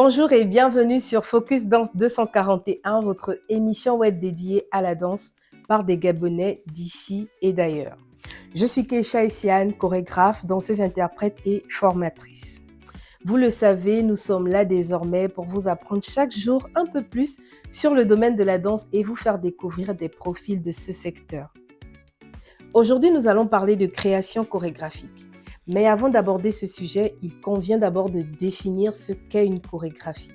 Bonjour et bienvenue sur Focus Danse 241, votre émission web dédiée à la danse par des Gabonais d'ici et d'ailleurs. Je suis Keisha Essiane, chorégraphe, danseuse, interprète et formatrice. Vous le savez, nous sommes là désormais pour vous apprendre chaque jour un peu plus sur le domaine de la danse et vous faire découvrir des profils de ce secteur. Aujourd'hui, nous allons parler de création chorégraphique. Mais avant d'aborder ce sujet, il convient d'abord de définir ce qu'est une chorégraphie.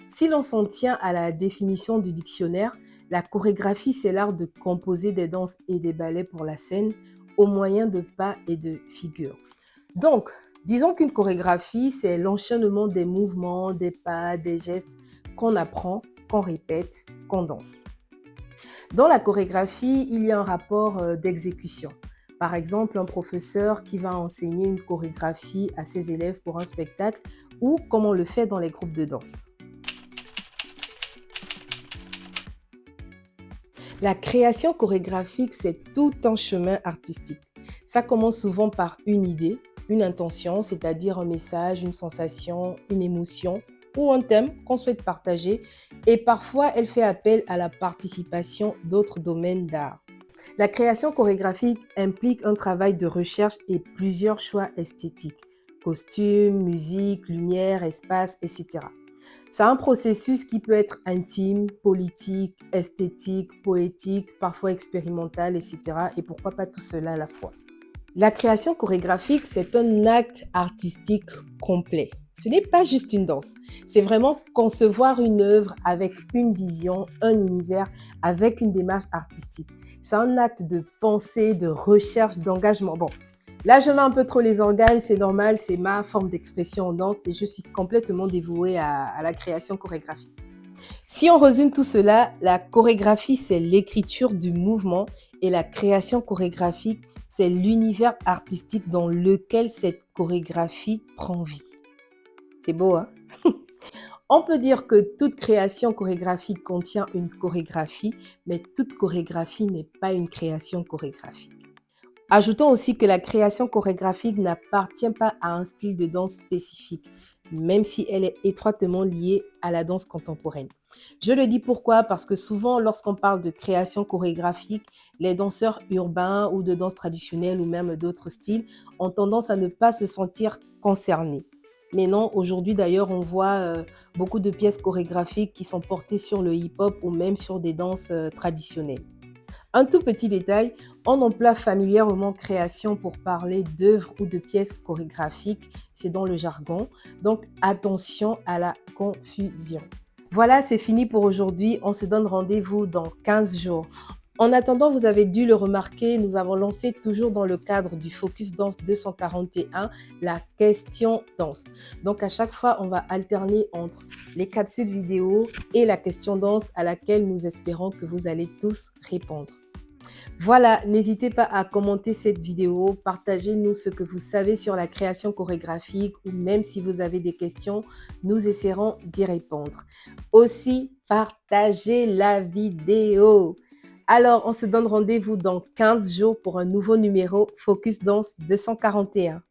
Si l'on s'en tient à la définition du dictionnaire, la chorégraphie, c'est l'art de composer des danses et des ballets pour la scène au moyen de pas et de figures. Donc, disons qu'une chorégraphie, c'est l'enchaînement des mouvements, des pas, des gestes qu'on apprend, qu'on répète, qu'on danse. Dans la chorégraphie, il y a un rapport d'exécution. Par exemple, un professeur qui va enseigner une chorégraphie à ses élèves pour un spectacle ou comme on le fait dans les groupes de danse. La création chorégraphique, c'est tout un chemin artistique. Ça commence souvent par une idée, une intention, c'est-à-dire un message, une sensation, une émotion ou un thème qu'on souhaite partager et parfois elle fait appel à la participation d'autres domaines d'art. La création chorégraphique implique un travail de recherche et plusieurs choix esthétiques, costumes, musique, lumière, espace, etc. C'est un processus qui peut être intime, politique, esthétique, poétique, parfois expérimental, etc. Et pourquoi pas tout cela à la fois. La création chorégraphique, c'est un acte artistique complet. Ce n'est pas juste une danse, c'est vraiment concevoir une œuvre avec une vision, un univers, avec une démarche artistique. C'est un acte de pensée, de recherche, d'engagement. Bon, là je mets un peu trop les organes, c'est normal, c'est ma forme d'expression en danse et je suis complètement dévouée à la création chorégraphique. Si on résume tout cela, la chorégraphie, c'est l'écriture du mouvement et la création chorégraphique, c'est l'univers artistique dans lequel cette chorégraphie prend vie. C'est beau, hein? On peut dire que toute création chorégraphique contient une chorégraphie, mais toute chorégraphie n'est pas une création chorégraphique. Ajoutons aussi que la création chorégraphique n'appartient pas à un style de danse spécifique, même si elle est étroitement liée à la danse contemporaine. Je le dis pourquoi? Parce que souvent, lorsqu'on parle de création chorégraphique, les danseurs urbains ou de danse traditionnelle ou même d'autres styles ont tendance à ne pas se sentir concernés. Mais non, aujourd'hui d'ailleurs, on voit beaucoup de pièces chorégraphiques qui sont portées sur le hip-hop ou même sur des danses traditionnelles. Un tout petit détail, on emploie familièrement création pour parler d'œuvres ou de pièces chorégraphiques, c'est dans le jargon, donc attention à la confusion. Voilà, c'est fini pour aujourd'hui, on se donne rendez-vous dans 15 jours. En attendant, vous avez dû le remarquer, nous avons lancé toujours dans le cadre du Focus Danse 241 la question danse. Donc à chaque fois, on va alterner entre les capsules vidéo et la question danse à laquelle nous espérons que vous allez tous répondre. Voilà, n'hésitez pas à commenter cette vidéo, partagez-nous ce que vous savez sur la création chorégraphique ou même si vous avez des questions, nous essaierons d'y répondre. Aussi, partagez la vidéo. Alors, on se donne rendez-vous dans 15 jours pour un nouveau numéro Focus Danse 241.